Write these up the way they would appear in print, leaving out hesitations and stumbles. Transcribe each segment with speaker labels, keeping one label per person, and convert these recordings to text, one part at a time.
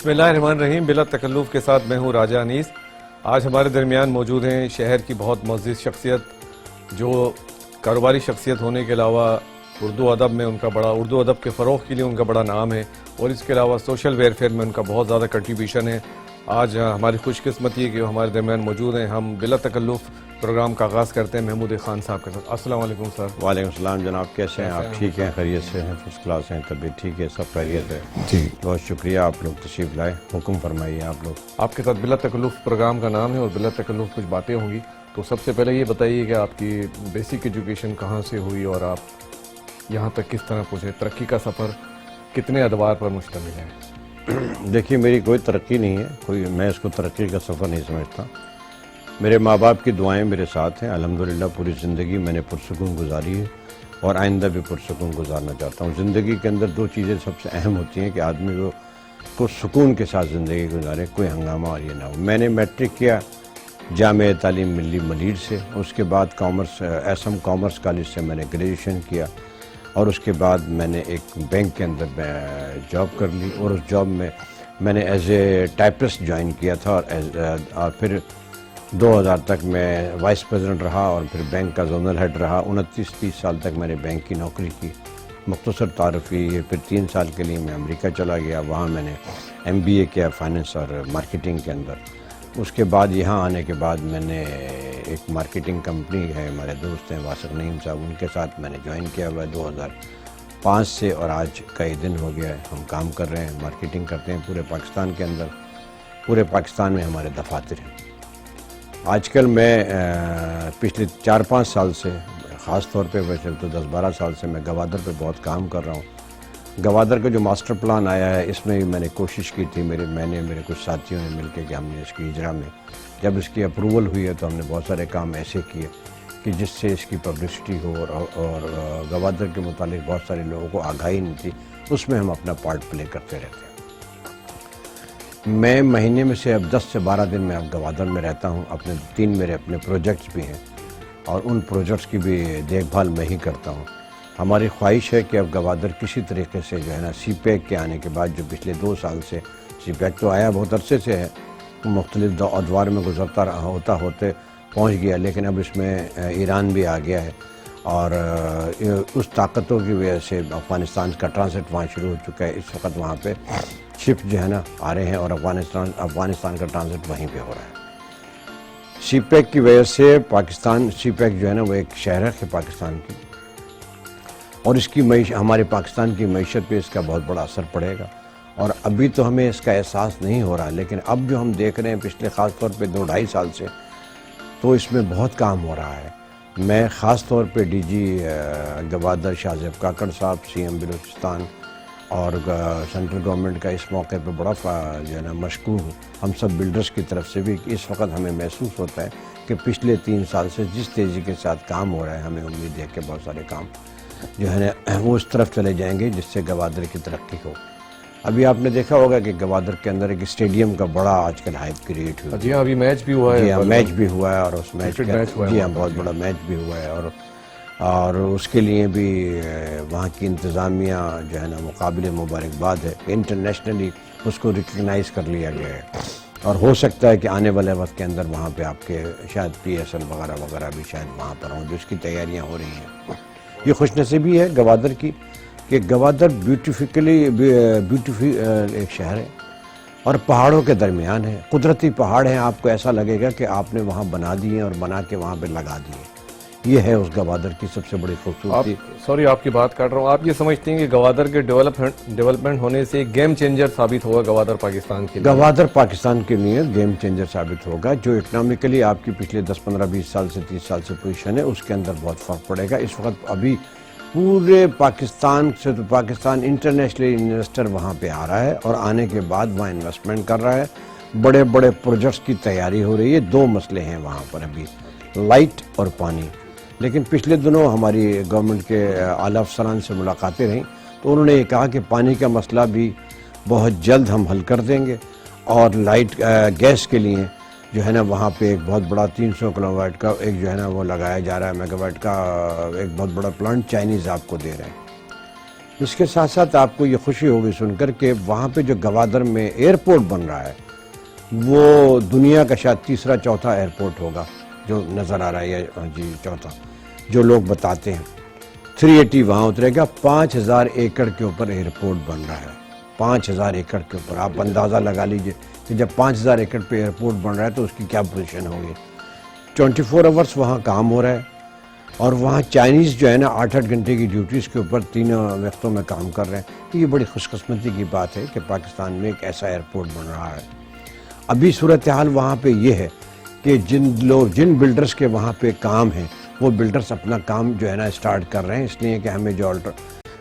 Speaker 1: بسم اللہ الرحمن الرحیم. بلا تکلف کے ساتھ میں ہوں راجہ انیس. آج ہمارے درمیان موجود ہیں شہر کی بہت معزز شخصیت, جو کاروباری شخصیت ہونے کے علاوہ اردو ادب کے فروغ کے لیے ان کا بڑا نام ہے, اور اس کے علاوہ سوشل ویلفیئر میں ان کا بہت زیادہ کنٹریبیوشن ہے. آج ہماری خوش قسمتی ہے کہ وہ ہمارے درمیان موجود ہیں. ہم بلا تکلف پروگرام کا آغاز کرتے ہیں محمود خان صاحب کے ساتھ. السلام علیکم سر.
Speaker 2: وعلیکم السلام جناب, کیسے ہیں آپ؟ ٹھیک ہیں, خیریت سے ہیں, فرسٹ کلاس ہیں, طبیعت ٹھیک ہے, سب خیریت ہے
Speaker 1: جی.
Speaker 2: بہت شکریہ, آپ لوگ تشریف لائے, حکم فرمائیے آپ لوگ.
Speaker 1: آپ کے ساتھ بلا تکلف پروگرام کا نام ہے اور بلا تکلف کچھ باتیں ہوں گی. تو سب سے پہلے یہ بتائیے کہ آپ کی بیسک ایجوکیشن کہاں سے ہوئی اور آپ یہاں تک کس طرح پہنچے؟ ترقی کا سفر کتنے ادوار پر مشتمل ہے؟
Speaker 2: دیکھیے, میری کوئی ترقی نہیں ہے, میں اس کو ترقی کا سفر نہیں سمجھتا. میرے ماں باپ کی دعائیں میرے ساتھ ہیں الحمدللہ. پوری زندگی میں نے پرسکون گزاری ہے اور آئندہ بھی پرسکون گزارنا چاہتا ہوں. زندگی کے اندر دو چیزیں سب سے اہم ہوتی ہیں کہ آدمی کو سکون کے ساتھ زندگی گزارے, کوئی ہنگامہ اور یہ نہ ہو. میں نے میٹرک کیا جامعہ تعلیم ملی ملیٹ سے, اس کے بعد ایس ایم کامرس کالج سے میں نے گریجویشن کیا, اور اس کے بعد میں نے ایک بینک کے اندر جاب کر لی, اور اس جاب میں نے ایز اے ٹائپسٹ جوائن کیا تھا, اور پھر 2000 تک میں وائس پریزیڈنٹ رہا اور پھر بینک کا زونل ہیڈ رہا. 29-30 سال تک میں نے بینک کی نوکری کی. مختصر تعارفی, پھر 3 سال کے لیے میں امریکہ چلا گیا, وہاں میں نے MBA کیا فائننس اور مارکیٹنگ کے اندر. اس کے بعد یہاں آنے کے بعد میں نے ایک مارکیٹنگ کمپنی ہے, ہمارے دوست ہیں واسق نعیم صاحب, ان کے ساتھ میں نے جوائن کیا ہوا ہے 2005 سے, اور آج کئی دن ہو گیا ہے ہم کام کر رہے ہیں, مارکیٹنگ کرتے ہیں پورے پاکستان کے اندر. پورے پاکستان میں ہمارے دفاتر ہیں. آج کل میں پچھلے 4-5 سال سے, خاص طور پہ ویسے تو 10-12 سال سے میں گوادر پہ بہت کام کر رہا ہوں. گوادر کا جو ماسٹر پلان آیا ہے, اس میں میں نے کوشش کی تھی, میرے کچھ ساتھیوں نے مل کے کہ ہم نے اس کی اجرا میں جب اس کی اپروول ہوئی ہے تو ہم نے بہت سارے کام ایسے کیے کہ جس سے اس کی پبلسٹی ہو, اور گوادر کے متعلق بہت سارے لوگوں کو آگاہی نہیں تھی, اس میں ہم اپنا پارٹ پلے کرتے رہتے ہیں. میں مہینے میں سے اب 10 سے 12 دن میں اب گوادر میں رہتا ہوں. میرے اپنے پروجیکٹس بھی ہیں, اور ان پروجیکٹس کی بھی دیکھ بھال میں ہی کرتا ہوں. ہماری خواہش ہے کہ اب گوادر کسی طریقے سے جو ہے نا سی پیک کے آنے کے بعد, جو پچھلے 2 سال سے سی پیک تو آیا بہت عرصے سے ہے, مختلف ادوار میں گزرتا ہوتے پہنچ گیا, لیکن اب اس میں ایران بھی آ گیا ہے, اور اس طاقتوں کی وجہ سے افغانستان کا ٹرانزٹ وہاں شروع ہو چکا ہے. اس وقت وہاں پہ شپ جو ہے نا آ رہے ہیں, اور افغانستان کا ٹرانزٹ وہیں پہ ہو رہا ہے. سی پیک کی وجہ سے سی پیک جو ہے نا وہ ایک شہر ہے پاکستان کی, اور اس کی ہمارے پاکستان کی معیشت پہ اس کا بہت بڑا اثر پڑے گا. اور ابھی تو ہمیں اس کا احساس نہیں ہو رہا, لیکن اب جو ہم دیکھ رہے ہیں پچھلے خاص طور پہ 2-2.5 سال سے, تو اس میں بہت کام ہو رہا ہے. میں خاص طور پہ DG گوادر شاہ زیب کاکڑ صاحب, CM بلوچستان اور سینٹرل گورنمنٹ کا اس موقع پہ بڑا جو ہے نا مشکور ہوں. ہم سب بلڈرز کی طرف سے بھی اس وقت ہمیں محسوس ہوتا ہے کہ پچھلے 3 سال سے جس تیزی کے ساتھ کام ہو رہا ہے, ہمیں امید ہے کہ بہت سارے کام جو ہے نا وہ اس طرف چلے جائیں گے جس سے گوادر کی ترقی ہو. ابھی آپ نے دیکھا ہوگا کہ گوادر کے اندر ایک اسٹیڈیم کا بڑا آج کل ہائپ کریٹ ہوا ہے.
Speaker 1: جی ہاں, ابھی میچ بھی ہوا ہے.
Speaker 2: جی ہاں, میچ بھی ہوا ہے, اور اس میچ جی ہاں بہت بڑا میچ بھی ہوا ہے, اور اس کے لیے بھی وہاں کی انتظامیہ جو ہے نا مقابل مبارکباد ہے. انٹرنیشنلی اس کو ریکگنائز کر لیا گیا ہے, اور ہو سکتا ہے کہ آنے والے وقت کے اندر وہاں پہ آپ کے شاید PSL وغیرہ بھی شاید وہاں پر ہوں, جو اس کی تیاریاں ہو رہی ہیں. یہ خوش نصیبی ہے گوادر کی کہ گوادر بیوٹیفل ایک شہر ہے, اور پہاڑوں کے درمیان ہے. قدرتی پہاڑ ہیں, آپ کو ایسا لگے گا کہ آپ نے وہاں بنا دیے اور بنا کے وہاں پہ لگا دیے. یہ ہے اس گوادر کی سب سے بڑی خوبصورتی.
Speaker 1: سوری آپ کی بات کاٹ رہا ہوں. آپ یہ سمجھتے ہیں کہ گوادر کے ڈیولپمنٹ ہونے سے ایک گیم چینجر ثابت ہوگا گوادر پاکستان کے لیے؟
Speaker 2: گوادر پاکستان کے لیے گیم چینجر ثابت ہوگا. جو اکنامکلی آپ کی پچھلے 10-15-20 سال سے 30 سال سے پوزیشن ہے, اس کے اندر بہت فرق پڑے گا. اس وقت ابھی پورے پاکستان سے تو پاکستان انٹرنیشنل انویسٹر وہاں پہ آ رہا ہے, اور آنے کے بعد وہاں انویسٹمنٹ کر رہا ہے. بڑے بڑے پروجیکٹس کی تیاری ہو رہی ہے. 2 مسئلے ہیں وہاں پر ابھی, لائٹ اور پانی. لیکن پچھلے دنوں ہماری گورنمنٹ کے اعلیٰ افسران سے ملاقاتیں رہیں, تو انہوں نے یہ کہا کہ پانی کا مسئلہ بھی بہت جلد ہم حل کر دیں گے, اور لائٹ گیس کے لیے جو ہے نا وہاں پہ ایک بہت بڑا 300 کلو واٹ کا ایک جو ہے نا وہ لگایا جا رہا ہے, میگا واٹ کا ایک بہت بڑا پلانٹ چائنیز آپ کو دے رہے ہیں. اس کے ساتھ ساتھ آپ کو یہ خوشی ہوگی سن کر کہ وہاں پہ جو گوادر میں ایئرپورٹ بن رہا ہے وہ دنیا کا شاید تیسرا چوتھا ایئرپورٹ ہوگا جو نظر آ رہا ہے، جی چوتھا جو لوگ بتاتے ہیں۔ 380 وہاں اترے گا، 5000 ایکڑ کے اوپر ایئرپورٹ بن رہا ہے، 5000 ایکڑ کے اوپر۔ آپ اندازہ لگا لیجئے کہ جب 5000 ایکڑ پہ ایئرپورٹ بن رہا ہے تو اس کی کیا پوزیشن ہوگی۔ 24 آورس وہاں کام ہو رہا ہے، اور وہاں چائنیز جو ہے نا 8-8 گھنٹے کی ڈیوٹیز کے اوپر 3 وقتوں میں کام کر رہے ہیں۔ تو یہ بڑی خوش قسمتی کی بات ہے کہ پاکستان میں ایک ایسا ایئرپورٹ بن رہا ہے۔ ابھی صورتحال وہاں پہ یہ ہے کہ جن بلڈرز کے وہاں پہ کام ہیں وہ بلڈرز اپنا کام جو ہے نا اسٹارٹ کر رہے ہیں، اس لیے کہ ہمیں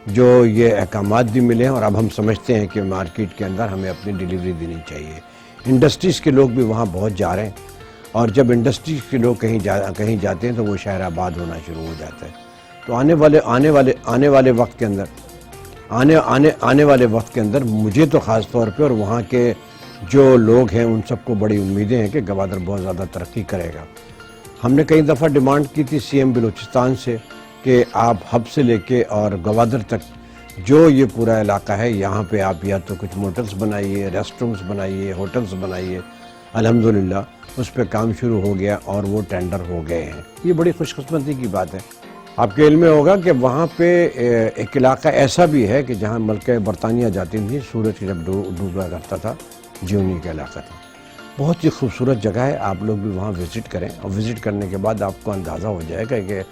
Speaker 2: جو یہ احکامات بھی ملے ہیں، اور اب ہم سمجھتے ہیں کہ مارکیٹ کے اندر ہمیں اپنی ڈیلیوری دینی چاہیے۔ انڈسٹریز کے لوگ بھی وہاں بہت جا رہے ہیں، اور جب انڈسٹریز کے لوگ کہیں جاتے ہیں تو وہ شہر آباد ہونا شروع ہو جاتا ہے۔ تو آنے والے وقت کے اندر مجھے تو خاص طور پہ اور وہاں کے جو لوگ ہیں ان سب کو بڑی امیدیں ہیں کہ گوادر بہت زیادہ ترقی کرے گا۔ ہم نے کئی دفعہ ڈیمانڈ کی تھی سی ایم بلوچستان سے کہ آپ ہب سے لے کے اور گوادر تک جو یہ پورا علاقہ ہے یہاں پہ آپ یا تو کچھ موٹلز بنائیے، ریسٹ رومز بنائیے، ہوٹلز بنائیے۔ الحمدللہ اس پہ کام شروع ہو گیا اور وہ ٹینڈر ہو گئے ہیں۔ یہ بڑی خوش قسمتی کی بات ہے۔ آپ کے علم میں ہوگا کہ وہاں پہ ایک علاقہ ایسا بھی ہے کہ جہاں ملکہ برطانیہ جاتی تھی سورج جب ڈوبا کرتا تھا، جیونی کا علاقہ تھا۔ بہت ہی خوبصورت جگہ ہے، آپ لوگ بھی وہاں وزٹ کریں، اور وزٹ کرنے کے بعد آپ کو اندازہ ہو جائے گا کہ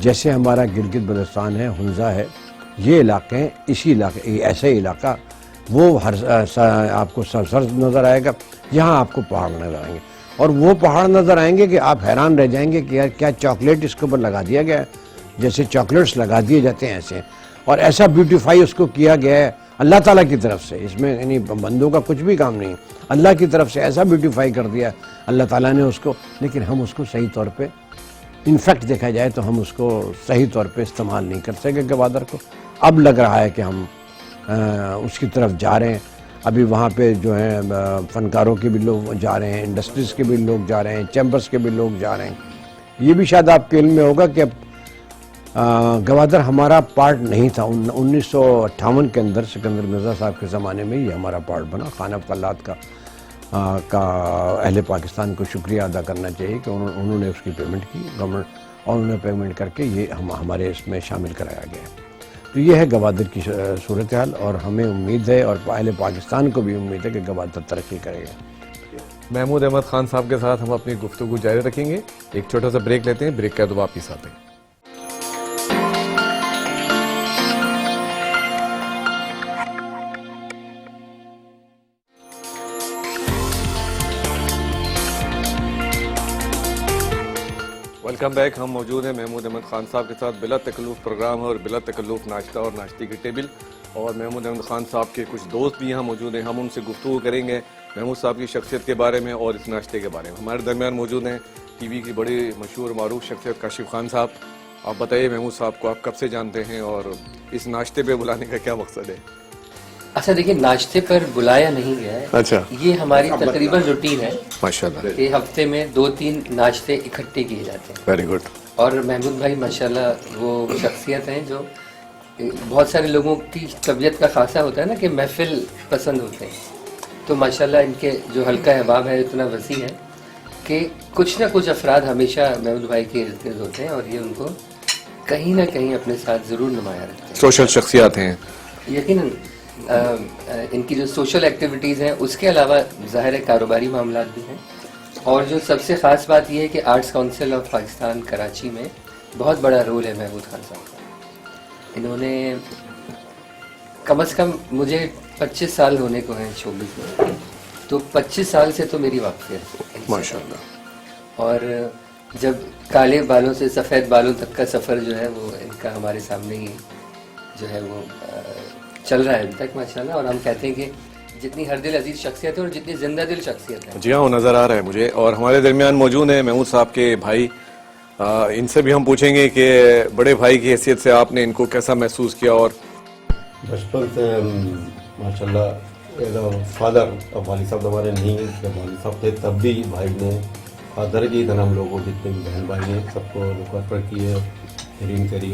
Speaker 2: جیسے ہمارا گلگت بلتستان ہے، ہنزا ہے، یہ علاقے اسی علاقے ایسا ہی علاقہ وہ آپ کو سرسبز نظر آئے گا، یہاں آپ کو پہاڑ نظر آئیں گے، اور وہ پہاڑ نظر آئیں گے کہ آپ حیران رہ جائیں گے کہ یار کیا چاکلیٹ اس کے اوپر لگا دیا گیا ہے، جیسے چاکلیٹس لگا دیے جاتے ہیں ایسے، اور ایسا بیوٹیفائی اس کو کیا گیا ہے اللہ تعالیٰ کی طرف سے۔ اس میں یعنی بندوں کا کچھ بھی کام نہیں، اللہ کی طرف سے ایسا بیوٹیفائی کر دیا اللہ تعالیٰ نے اس کو، لیکن ہم اس کو صحیح طور پہ انفیکٹ دیکھا جائے تو ہم اس کو صحیح طور پہ استعمال نہیں کر سکے گوادر کو۔ اب لگ رہا ہے کہ ہم اس کی طرف جا رہے ہیں۔ ابھی وہاں پہ جو ہیں فنکاروں کے بھی لوگ جا رہے ہیں، انڈسٹریز کے بھی لوگ جا رہے ہیں، چیمبرز کے بھی لوگ جا رہے ہیں۔ یہ بھی شاید آپ کے علم میں ہوگا کہ گوادر ہمارا پارٹ نہیں تھا۔ 1958 کے اندر سکندر مرزا صاحب کے زمانے میں یہ ہمارا پارٹ بنا۔ خانہ فلات کا اہل پاکستان کو شکریہ ادا کرنا چاہیے کہ انہوں نے اس کی پیمنٹ کی، گورنمنٹ، اور انہوں نے پیمنٹ کر کے یہ ہمارے اس میں شامل کرایا گیا۔ تو یہ ہے گوادر کی صورتحال، اور ہمیں امید ہے اور اہل پاکستان کو بھی امید ہے کہ گوادر ترقی کرے گا۔
Speaker 1: محمود احمد خان صاحب کے ساتھ ہم اپنی گفتگو جاری رکھیں گے، ایک چھوٹا سا بریک لیتے ہیں، بریک کے بعد واپس آتے ہیں۔ Welcome back. ہم موجود ہیں محمود احمد خان صاحب کے ساتھ، بلا تکلف پروگرام ہے اور بلا تکلف ناشتہ اور ناشتے کی ٹیبل، اور محمود احمد خان صاحب کے کچھ دوست بھی یہاں موجود ہیں۔ ہم ان سے گفتگو کریں گے محمود صاحب کی شخصیت کے بارے میں اور اس ناشتے کے بارے میں۔ ہمارے درمیان موجود ہیں ٹی وی کی بڑی مشہور معروف شخصیت کاشف خان صاحب۔ آپ بتائیے محمود صاحب کو آپ کب سے جانتے ہیں اور اس ناشتے پہ بلانے کا کیا مقصد ہے؟
Speaker 3: اچھا دیکھیں، ناشتے پر بلایا نہیں گیا ہے،
Speaker 1: اچھا،
Speaker 3: یہ ہماری تقریباً روٹین ہے
Speaker 1: ماشاءاللہ،
Speaker 3: کہ ہفتے میں 2-3 ناشتے اکٹھے کیے جاتے ہیں۔
Speaker 1: Very good.
Speaker 3: اور محمود بھائی ماشاءاللہ وہ شخصیت ہیں جو بہت سارے لوگوں کی طبیعت کا خاصہ ہوتا ہے نا کہ محفل پسند ہوتے ہیں، تو ماشاءاللہ ان کے جو حلقہ احباب ہے اتنا وسیع ہے کہ کچھ نہ کچھ افراد ہمیشہ محمود بھائی کے ارد گرد ہوتے ہیں، اور یہ ان کو کہیں نہ کہیں اپنے ساتھ ضرور نمایاں رکھتے ہیں۔
Speaker 1: سوشل شخصیات ہیں
Speaker 3: یقیناً ان کی جو سوشل ایکٹیویٹیز ہیں اس کے علاوہ ظاہر ہے کاروباری معاملات بھی ہیں، اور جو سب سے خاص بات یہ ہے کہ arts council of Pakistan Karachi میں بہت بڑا رول ہے محمود خان صاحب کا۔ انہوں نے کم از کم مجھے 25 سال ہونے کو ہیں شوبز میں، تو 25 سال سے تو میری واقفیت ہے
Speaker 1: ماشاءاللہ،
Speaker 3: اور جب کالے بالوں سے سفید بالوں تک کا سفر جو ہے وہ ان کا ہمارے سامنے ہی جو ہے وہ چل رہا ہے ابھی تک ماشاءاللہ، اور ہم کہتے ہیں کہ جتنی ہر دل عزیز شخصیت ہے اور جتنی زندہ دل شخصیت ہے۔
Speaker 1: جی ہاں، وہ نظر آ رہا ہے مجھے، اور ہمارے درمیان موجود ہیں محمود صاحب کے بھائی۔ ان سے بھی ہم پوچھیں گے کہ بڑے بھائی کی حیثیت سے آپ نے ان کو کیسا محسوس کیا، اور
Speaker 4: بچپن سے ماشاءاللہ ایز اے فادر، اب والد صاحب ہمارے نہیں ہیں، جب والد صاحب تھے تب بھی بھائی نے فادر کی طرح ہم لوگوں کو جتنے بھی بہن بھائی ہیں سب کو لوکر پر کیے، ہیرنگ کری،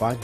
Speaker 2: 5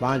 Speaker 2: 5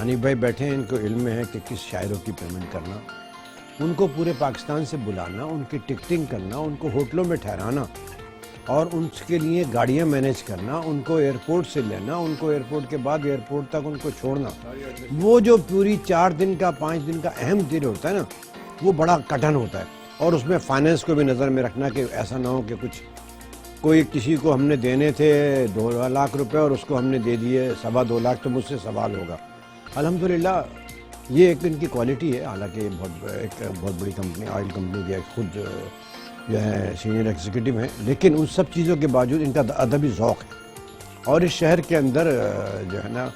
Speaker 2: حنیف بھائی بیٹھے ہیں, ان کو علم ہے کہ کس شاعروں کی پیمنٹ کرنا, ان کو پورے پاکستان سے بلانا, ان کی ٹکٹنگ کرنا, ان کو ہوٹلوں میں ٹھہرانا اور ان کے لیے گاڑیاں مینیج کرنا, ان کو ایئرپورٹ سے لینا, ان کو ایئرپورٹ کے بعد ایئرپورٹ تک ان کو چھوڑنا, وہ جو پوری 4 دن کا 5 دن کا اہم دن ہوتا ہے نا, وہ بڑا کٹھن ہوتا ہے. اور اس میں فائنینس کو بھی نظر میں رکھنا کہ ایسا نہ ہو کہ کچھ کوئی کسی کو ہم نے دینے تھے 2 لاکھ روپے اور اس کو ہم نے دے دیے 2.25 لاکھ, تو مجھ سے سوال ہوگا. الحمدللہ یہ ایک ان کی کوالٹی ہے, حالانکہ ایک بہت بڑی کمپنی, آئل کمپنی کے خود جو ہے سینئر ایگزیکٹو ہیں, لیکن ان سب چیزوں کے باوجود ان کا ادبی ذوق ہے. اور اس شہر کے اندر جو ہے نا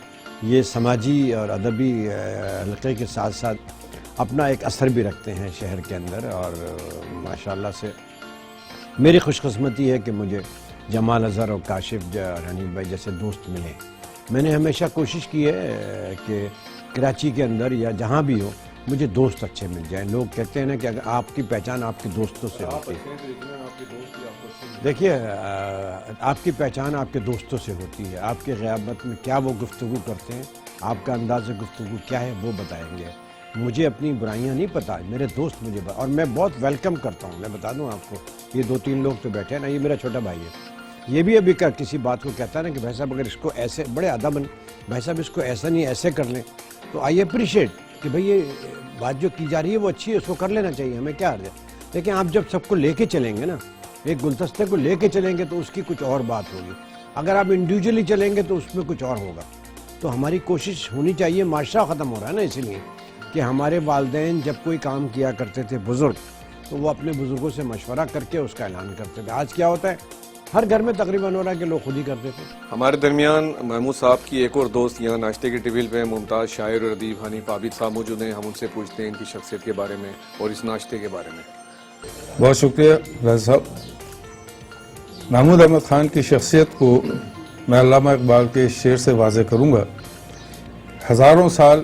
Speaker 2: یہ سماجی اور ادبی حلقے کے ساتھ ساتھ اپنا ایک اثر بھی رکھتے ہیں شہر کے اندر. اور ماشاءاللہ سے میری خوش قسمتی ہے کہ مجھے جمال اظہر اور کاشف اور حنیف بھائی جیسے دوست ملے. میں نے ہمیشہ کوشش کی ہے کہ کراچی کے اندر یا جہاں بھی ہو مجھے دوست اچھے مل جائیں. لوگ کہتے ہیں نا کہ اگر آپ کی پہچان آپ کے دوستوں سے ہوتی ہے. دیکھیے آپ کی پہچان آپ کے دوستوں سے ہوتی ہے. آپ کے غیابت میں کیا وہ گفتگو کرتے ہیں, آپ کا انداز گفتگو کیا ہے, وہ بتائیں گے. مجھے اپنی برائیاں نہیں پتہ, میرے دوست مجھے اور میں بہت ویلکم کرتا ہوں. میں بتا دوں آپ کو, یہ 2-3 لوگ تو بیٹھے ہیں نا, یہ میرا چھوٹا بھائی ہے. یہ بھی ابھی کسی بات کو کہتا ہے نا کہ بھائی صاحب اگر اس کو ایسے بڑے ادب, بھائی صاحب اس کو ایسا نہیں ایسے کر لیں, تو آئی اپریشیٹ کہ بھئی یہ بات جو کی جا رہی ہے وہ اچھی ہے, اس کو کر لینا چاہیے, ہمیں کیا حرج ہے. لیکن آپ جب سب کو لے کے چلیں گے نا, ایک گلدستے کو لے کے چلیں گے تو اس کی کچھ اور بات ہوگی. اگر آپ انڈیویجولی چلیں گے تو اس میں کچھ اور ہوگا. تو ہماری کوشش ہونی چاہیے, معاشرہ ختم ہو رہا ہے نا, اسی لیے کہ ہمارے والدین جب کوئی کام کیا کرتے تھے بزرگ, تو وہ اپنے بزرگوں سے مشورہ کر کے اس کا اعلان کرتے تھے. آج کیا ہوتا ہے, ہر گھر میں تقریباً ہو رہا ہے کہ لوگ خود ہی کرتے تھے.
Speaker 1: ہمارے درمیان محمود صاحب کی ایک اور دوست یہاں ناشتے کی ٹیبل پہ ممتاز شاعر اور ادیب حنیف عابد صاحب موجود ہیں. ہم ان سے پوچھتے ہیں ان کی شخصیت کے بارے میں اور اس ناشتے کے بارے میں.
Speaker 5: بہت شکریہ راز صاحب. محمود احمد خان کی شخصیت کو میں علامہ اقبال کے شعر سے واضح کروں گا. ہزاروں سال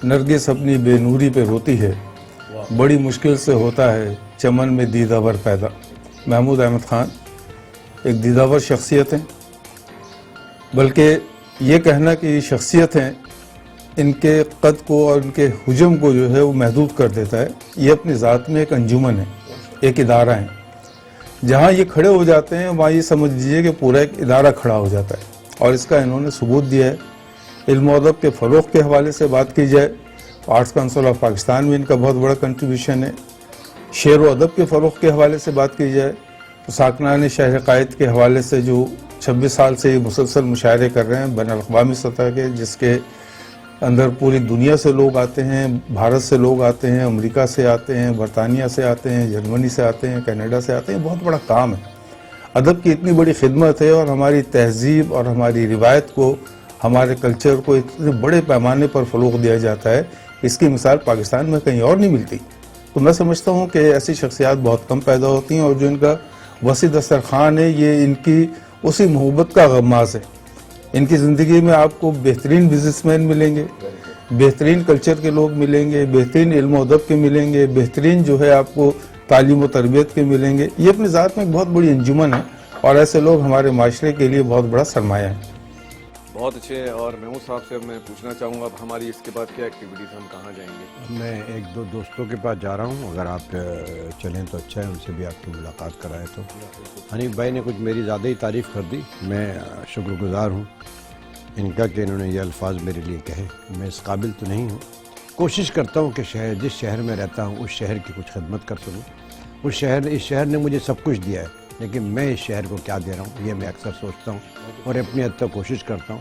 Speaker 5: نرگس اپنی بے نوری پہ روتی ہے, بڑی مشکل سے ہوتا ہے چمن میں دیداور پیدا. محمود احمد خان ایک دیداور شخصیت ہیں, بلکہ یہ کہنا کہ یہ شخصیت ہیں ان کے قد کو اور ان کے حجم کو جو ہے وہ محدود کر دیتا ہے. یہ اپنی ذات میں ایک انجمن ہے, ایک ادارہ ہے. جہاں یہ کھڑے ہو جاتے ہیں وہاں یہ سمجھ لیجیے کہ پورا ایک ادارہ کھڑا ہو جاتا ہے. اور اس کا انہوں نے ثبوت دیا ہے. علم و ادب کے فروغ کے حوالے سے بات کی جائے, آرٹس کونسل آف پاکستان میں ان کا بہت بڑا کنٹریبیوشن ہے. شعر و ادب کے فروغ کے حوالے سے بات کی جائے تو ساکنان شہر قائد کے حوالے سے جو 26 سال سے یہ مسلسل مشاعرے کر رہے ہیں بین الاقوامی سطح کے, جس کے اندر پوری دنیا سے لوگ آتے ہیں, بھارت سے لوگ آتے ہیں, امریکہ سے آتے ہیں, برطانیہ سے آتے ہیں, جرمنی سے آتے ہیں, کینیڈا سے آتے ہیں. بہت بڑا کام ہے. ادب کی اتنی بڑی خدمت ہے اور ہماری تہذیب اور ہماری روایت کو, ہمارے کلچر کو اتنے بڑے پیمانے پر فروغ دیا جاتا ہے. اس کی مثال پاکستان میں کہیں اور نہیں ملتی. تو میں سمجھتا ہوں کہ ایسی شخصیات بہت کم پیدا ہوتی ہیں, اور جو ان کا وسیع دسترخوان ہے یہ ان کی اسی محبت کا غماز ہے. ان کی زندگی میں آپ کو بہترین بزنس مین ملیں گے, بہترین کلچر کے لوگ ملیں گے, بہترین علم و ادب کے ملیں گے, بہترین جو ہے آپ کو تعلیم و تربیت کے ملیں گے. یہ اپنی ذات میں ایک بہت بڑی انجمن ہے, اور ایسے لوگ ہمارے معاشرے کے لیے بہت بڑا سرمایہ ہے.
Speaker 1: بہت اچھے. اور محمود صاحب سے میں پوچھنا چاہوں گا اب ہماری اس کے بعد کیا ایکٹیویٹیز, ہم کہاں جائیں گے؟
Speaker 2: میں 1-2 دوستوں کے پاس جا رہا ہوں, اگر آپ چلیں تو اچھا ہے, ان سے بھی آپ کی ملاقات کرائے تو. حنیف بھائی نے کچھ میری زیادہ ہی تعریف کر دی. میں شکر گزار ہوں ان کا کہ انہوں نے یہ الفاظ میرے لیے کہے. میں اس قابل تو نہیں ہوں, کوشش کرتا ہوں کہ جس شہر میں رہتا ہوں اس شہر کی کچھ خدمت کر سکوں. اس شہر نے مجھے سب کچھ دیا ہے, لیکن میں اس شہر کو کیا دے رہا ہوں یہ میں اکثر سوچتا ہوں اور اپنی حد تک کوشش کرتا ہوں.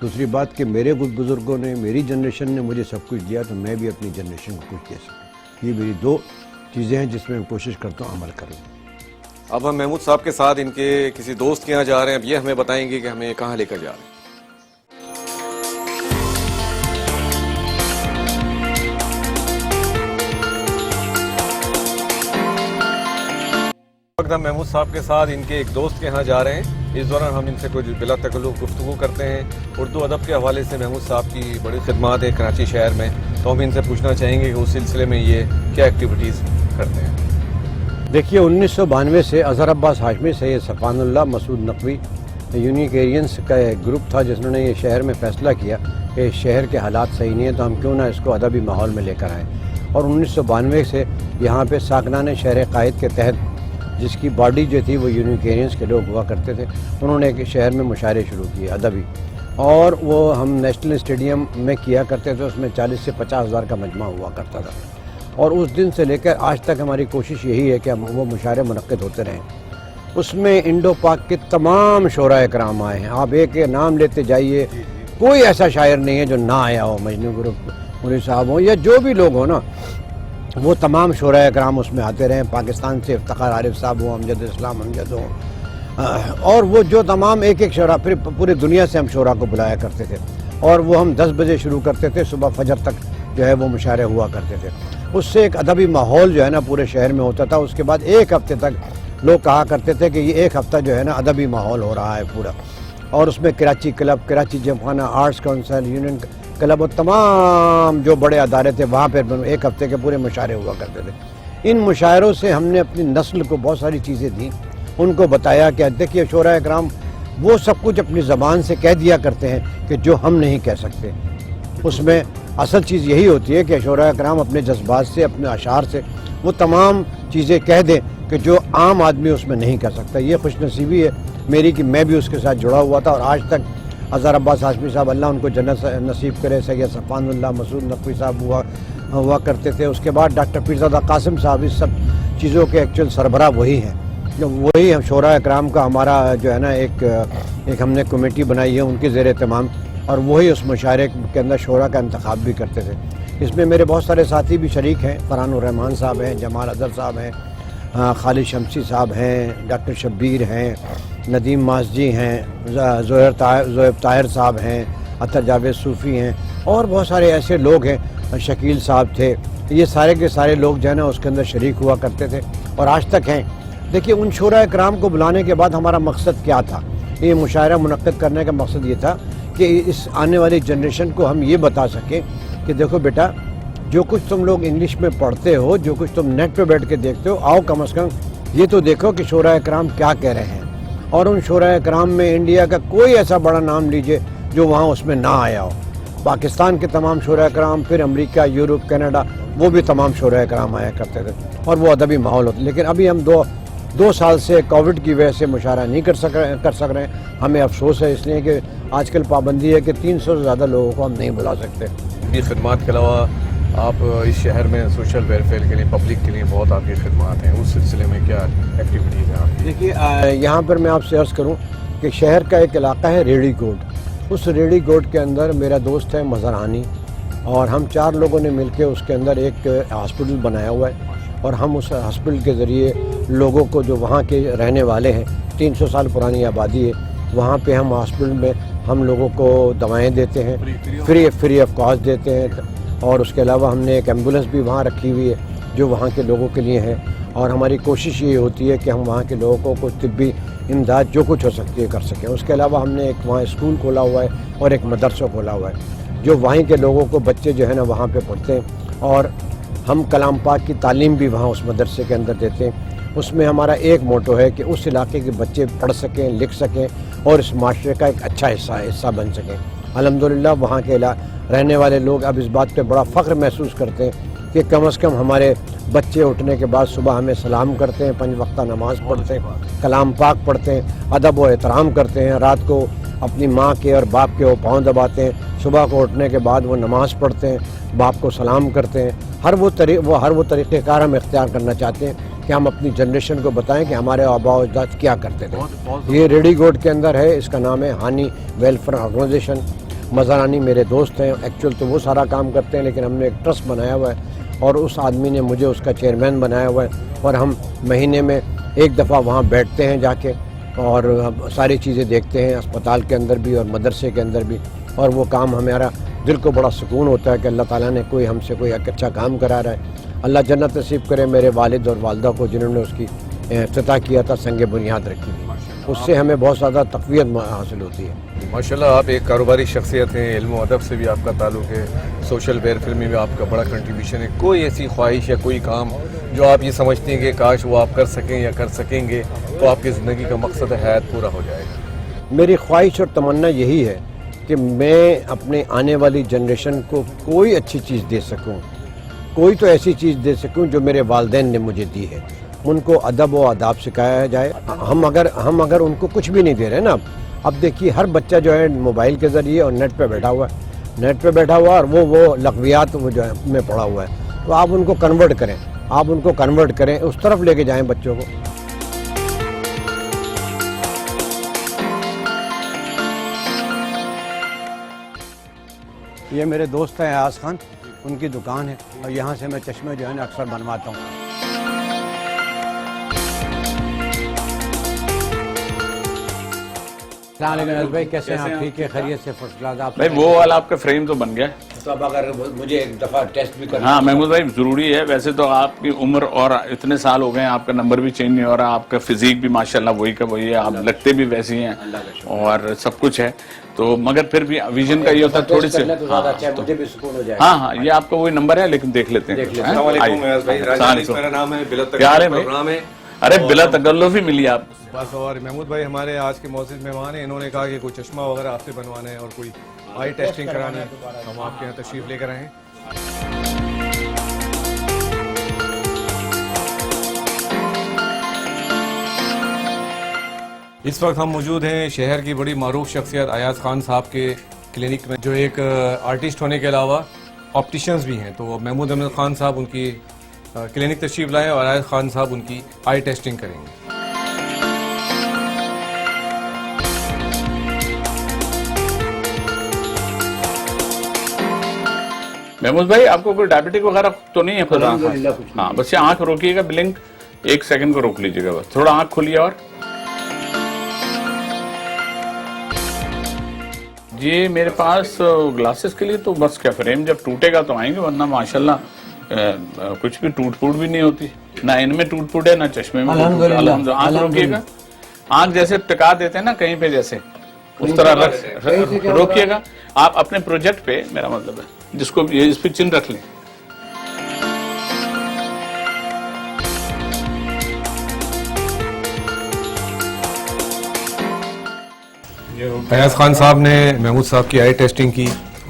Speaker 2: دوسری بات کہ میرے کچھ بزرگوں نے, میری جنریشن نے مجھے سب کچھ دیا, تو میں بھی اپنی جنریشن کو کچھ دے سکوں. یہ میری 2 چیزیں ہیں جس میں میں کوشش کرتا ہوں عمل کروں.
Speaker 1: اب ہم محمود صاحب کے ساتھ ان کے کسی دوست کے یہاں جا رہے ہیں. اب یہ ہمیں بتائیں گے کہ ہمیں کہاں لے کر جا رہے ہیں. وقت ہم محمود صاحب کے ساتھ ان کے ایک دوست کے یہاں جا رہے ہیں. اس دوران ہم ان سے کچھ بلا تکلف گفتگو کرتے ہیں. اردو ادب کے حوالے سے محمود صاحب کی بڑی خدمات ہیں کراچی شہر میں, تو ہم ان سے پوچھنا چاہیں گے کہ اس سلسلے میں یہ کیا ایکٹیویٹیز کرتے ہیں.
Speaker 2: دیکھیے 1992 سے اظہر عباس ہاشمی, سید صفان اللہ, مسعود نقوی یونیکیرینس کا ایک گروپ تھا جس نے یہ شہر میں فیصلہ کیا کہ شہر کے حالات صحیح نہیں ہیں تو ہم کیوں نہ اس کو ادبی ماحول میں لے کر آئیں، اور 1992 سے یہاں پہ ساکنان شہر قائد کے تحت جس کی باڈی جو تھی وہ یونیکیرینس کے لوگ ہوا کرتے تھے، انہوں نے ایک شہر میں مشاعرے شروع کیے ادبی، اور وہ ہم نیشنل اسٹیڈیم میں کیا کرتے تھے، اس میں 40 سے 50 ہزار کا مجمع ہوا کرتا تھا، اور اس دن سے لے کر آج تک ہماری کوشش یہی ہے کہ ہم وہ مشاعرے منعقد ہوتے رہیں۔ اس میں انڈو پاک کے تمام شعراء کرام آئے ہیں، آپ ایک نام لیتے جائیے، کوئی ایسا شاعر نہیں ہے جو نہ آیا ہو، مجنو گروپ مولوی صاحب ہوں یا جو بھی لوگ ہوں نا، وہ تمام شعراء کرام اس میں آتے رہے ہیں۔ پاکستان سے افتخار عارف صاحب ہوں، امجد اسلام امجد ہوں، اور وہ جو تمام ایک ایک شعراء، پھر پورے دنیا سے ہم شعراء کو بلایا کرتے تھے، اور وہ ہم 10 بجے شروع کرتے تھے، صبح فجر تک جو ہے وہ مشاعرے ہوا کرتے تھے۔ اس سے ایک ادبی ماحول جو ہے نا پورے شہر میں ہوتا تھا۔ اس کے بعد ایک ہفتے تک لوگ کہا کرتے تھے کہ یہ ایک ہفتہ جو ہے نا ادبی ماحول ہو رہا ہے پورا، اور اس میں Karachi club, Karachi Gymkhana, arts council, union club اور تمام جو بڑے ادارے تھے وہاں پہ ایک ہفتے کے پورے مشاعرے ہوا کرتے تھے۔ ان مشاعروں سے ہم نے اپنی نسل کو بہت ساری چیزیں دیں، ان کو بتایا کہ دیکھیے شعراء کرام وہ سب کچھ اپنی زبان سے کہہ دیا کرتے ہیں کہ جو ہم نہیں کہہ سکتے۔ اس میں اصل چیز یہی ہوتی ہے کہ شعراء کرام اپنے جذبات سے، اپنے اشعار سے وہ تمام چیزیں کہہ دیں کہ جو عام آدمی اس میں نہیں کہہ سکتا۔ یہ خوش نصیبی ہے میری کہ میں بھی اس کے ساتھ جڑا ہوا تھا، اور آج تک اظہر عباس ہاشمی صاحب اللہ ان کو جنت نصیب کرے، سید صفوان اللہ مسعود نقوی صاحب ہوا کرتے تھے۔ اس کے بعد ڈاکٹر پیرزادہ قاسم صاحب، اس سب چیزوں کے ایکچوئل سربراہ وہی ہیں، وہی ہم شعراء کرام کا ہمارا جو ہے نا ایک ہم نے کمیٹی بنائی ہے ان کے زیر اہتمام، اور وہی اس مشاعرے کے اندر شعراء کا انتخاب بھی کرتے تھے۔ اس میں میرے بہت سارے ساتھی بھی شریک ہیں، فرحان الرحمان صاحب ہیں، جمال اظہر صاحب ہیں، خالد شمسی صاحب ہیں، ڈاکٹر شبیر ہیں، ندیم ماسجی ہیں، زہیب طاہر صاحب ہیں، عطر جاوید صوفی ہیں، اور بہت سارے ایسے لوگ ہیں، شکیل صاحب تھے۔ یہ سارے کے سارے لوگ جو ہے نا اس کے اندر شریک ہوا کرتے تھے اور آج تک ہیں۔ دیکھیے ان شعراء کرام کو بلانے کے بعد ہمارا مقصد کیا تھا؟ یہ مشاعرہ منعقد کرنے کا مقصد یہ تھا کہ اس آنے والی جنریشن کو ہم یہ بتا سکیں کہ دیکھو بیٹا، جو کچھ تم لوگ انگلش میں پڑھتے ہو، جو کچھ تم نیٹ پہ بیٹھ کے دیکھتے ہو، آؤ کم از کم یہ تو دیکھو کہ شعراء کرام کیا کہہ رہے ہیں، اور ان شعراء کرام میں انڈیا کا کوئی ایسا بڑا نام لیجئے جو وہاں اس میں نہ آیا ہو۔ پاکستان کے تمام شعراء کرام، پھر امریکہ، یورپ، کینیڈا، وہ بھی تمام شعراء کرام آیا کرتے تھے، اور وہ ادبی ماحول ہوتا۔ لیکن ابھی ہم دو سال سے کووڈ کی وجہ سے مشاعرہ نہیں کر سک رہے ہیں۔ ہمیں افسوس ہے اس لیے کہ آج کل پابندی ہے کہ 300 سے زیادہ لوگوں کو ہم نہیں بلا سکتے۔
Speaker 1: یہ خدمات کے علاوہ آپ اس شہر میں سوشل ویلفیئر کے لیے، پبلک کے لیے بہت آپ کی خدمات ہیں، اس سلسلے میں کیا ایکٹیویٹیز ہیں آپ کی؟
Speaker 2: دیکھیے یہاں پر میں آپ سے عرض کروں کہ شہر کا ایک علاقہ ہے ریڑھی کوٹ، اس ریڑھی کوٹ کے اندر میرا دوست ہے مظہرانی، اور ہم 4 لوگوں نے مل کے اس کے اندر ایک ہاسپٹل بنایا ہوا ہے، اور ہم اس ہاسپٹل کے ذریعے لوگوں کو جو وہاں کے رہنے والے ہیں، 300 سال پرانی آبادی ہے، وہاں پہ ہم ہاسپٹل میں ہم لوگوں کو دوائیں دیتے ہیں، فری آف کاسٹ دیتے ہیں، اور اس کے علاوہ ہم نے ایک ایمبولینس بھی وہاں رکھی ہوئی ہے جو وہاں کے لوگوں کے لیے ہے، اور ہماری کوشش یہ ہوتی ہے کہ ہم وہاں کے لوگوں کو کچھ طبی امداد جو کچھ ہو سکتی ہے کر سکیں۔ اس کے علاوہ ہم نے ایک وہاں اسکول کھولا ہوا ہے اور ایک مدرسہ کھولا ہوا ہے جو وہیں کے لوگوں کو، بچے جو ہے نا وہاں پہ پڑھتے ہیں، اور ہم کلام پاک کی تعلیم بھی وہاں اس مدرسے کے اندر دیتے ہیں۔ اس میں ہمارا ایک موٹو ہے کہ اس علاقے کے بچے پڑھ سکیں، لکھ سکیں، اور اس معاشرے کا ایک اچھا حصہ بن سکیں۔ الحمدللہ وہاں کے رہنے والے لوگ اب اس بات پہ بڑا فخر محسوس کرتے ہیں کہ کم از کم ہمارے بچے اٹھنے کے بعد صبح ہمیں سلام کرتے ہیں، 5 وقتہ نماز پڑھتے ہیں، کلام پاک پڑھتے ہیں، ادب و احترام کرتے ہیں، رات کو اپنی ماں کے اور باپ کے وہ پاؤں دباتے ہیں، صبح کو اٹھنے کے بعد وہ نماز پڑھتے ہیں، باپ کو سلام کرتے ہیں۔ ہر وہ طریقہ کار ہم اختیار کرنا چاہتے ہیں کہ ہم اپنی جنریشن کو بتائیں کہ ہمارے آباء و اجداد کیا کرتے تھے۔ یہ ریڈی گوڈ کے اندر ہے، اس کا نام ہے ہانی ویلفیئر آرگنائزیشن۔ مظہرانی میرے دوست ہیں، ایکچوئل تو وہ سارا کام کرتے ہیں، لیکن ہم نے ایک ٹرسٹ بنایا ہوا ہے اور اس آدمی نے مجھے اس کا چیئرمین بنایا ہوا ہے، اور ہم مہینے میں 1 دفعہ وہاں بیٹھتے ہیں جا کے اور ساری چیزیں دیکھتے ہیں، اسپتال کے اندر بھی اور مدرسے کے اندر بھی، اور وہ کام ہمارا دل کو بڑا سکون ہوتا ہے کہ اللہ تعالیٰ نے ہم سے کوئی اچھا کام کرا رہا ہے۔ اللہ جنت نصیب کرے میرے والد اور والدہ کو جنہوں نے اس کی افتتاح کیا تھا، سنگ بنیاد رکھی تھی، اس سے ہمیں بہت زیادہ تقویت حاصل ہوتی ہے۔
Speaker 1: ماشاءاللہ آپ ایک کاروباری شخصیت ہیں، علم و ادب سے بھی آپ کا تعلق ہے، سوشل ویلفیئر میں بھی آپ کا بڑا کنٹریبیوشن ہے۔ کوئی ایسی خواہش یا کوئی کام جو آپ یہ سمجھتے ہیں کہ کاش وہ آپ کر سکیں یا کر سکیں گے تو آپ کی زندگی کا مقصد حیات پورا ہو جائے گا؟
Speaker 2: میری خواہش اور تمنا یہی ہے کہ میں اپنے آنے والی جنریشن کو کوئی اچھی چیز دے سکوں، کوئی تو ایسی چیز دے سکوں جو میرے والدین نے مجھے دی ہے، ان کو ادب و آداب سکھایا جائے۔ ہم اگر ان کو کچھ بھی نہیں دے رہے نا، اب دیکھیے ہر بچہ جو ہے موبائل کے ذریعے اور نیٹ پہ بیٹھا ہوا ہے اور وہ لغویات وہ جو ہے میں پڑا ہوا ہے، تو آپ ان کو کنورٹ کریں، اس طرف لے کے جائیں بچوں کو۔ یہ میرے دوست ہیں ایاز خان، ان کی دکان ہے اور یہاں سے میں چشمے جو ہے نا اکثر بنواتا ہوں۔ السلام علیکم انس بھائی، کیسے ہیں آپ؟ ٹھیک ہے، خیریت سے، فرسٹ کلاس۔ آپ
Speaker 6: بھائی وہ والا آپ کا فریم تو بن گیا،
Speaker 2: تو اب اگر مجھے ایک دفعہ ٹیسٹ بھی کرنا۔
Speaker 6: ہاں محمود بھائی ضروری ہے، ویسے تو آپ کی عمر اور اتنے سال ہو گئے ہیں، آپ کا نمبر بھی چینج نہیں ہو رہا، آپ کا فزیک بھی ماشاءاللہ وہی کا وہی ہے، آپ لگتے بھی ویسے ہی ہیں اور سب کچھ ہے، تو مگر پھر بھی ویژن کا یہ ہوتا ہے تھوڑی سی،
Speaker 2: مجھے بھی سکون ہو جائے۔
Speaker 6: ہاں یہ آپ کا وہی نمبر ہے، لیکن دیکھ لیتے ہیں۔
Speaker 1: السلام علیکم ایاز بھائی، راجہ انیس میرا نام ہے، بلا
Speaker 6: کیا حال ہے
Speaker 1: تکلف
Speaker 6: بھائی؟
Speaker 1: پروگرام ہے۔
Speaker 6: ارے بلا تکلف ہی ملی آپ۔
Speaker 1: بس، اور محمود بھائی ہمارے آج کے معزز مہمان ہیں، انہوں نے کہا کہ کوئی چشمہ وغیرہ آپ سے بنوانا ہے اور کوئی آئی ٹیسٹنگ کرانی ہے، ہم آپ کے یہاں تشریف لے کر آئے ہیں۔ اس وقت ہم موجود ہیں شہر کی بڑی معروف شخصیت ایاز خان صاحب کے کلینک میں، جو ایک آرٹسٹ ہونے کے علاوہ آپٹیشنز بھی ہیں، تو محمود احمد خان صاحب ان کی کلینک تشریف لائے اور ایاز خان صاحب ان کی آئی ٹیسٹنگ کریں گے۔
Speaker 6: محمود بھائی آپ کو کوئی ڈائبٹک وغیرہ تو نہیں ہے؟ خدا ہاں، بس یہ آنکھ روکیے گا، بلنک 1 سیکنڈ کو روک لیجیے گا، بس تھوڑا آنکھ کھولیے۔ اور یہ میرے پاس گلاسز کے لیے تو بس کیا فریم جب ٹوٹے گا تو آئیں گے، ورنہ ماشاءاللہ کچھ بھی ٹوٹ پھوٹ بھی نہیں ہوتی، نہ ان میں ٹوٹ پھوٹ ہے نہ چشمے میں۔ الحمدللہ۔ آنکھ روکیے گا، آنکھ جیسے ٹکا دیتے ہیں نا کہیں پہ، جیسے اس طرح روکیے گا آپ اپنے پروجیکٹ پہ، میرا مطلب ہے جس کو اس پہ چن رکھ لیں۔
Speaker 1: ایاز خان صاحب نے محمود صاحب کی آئی ٹیسٹنگ کی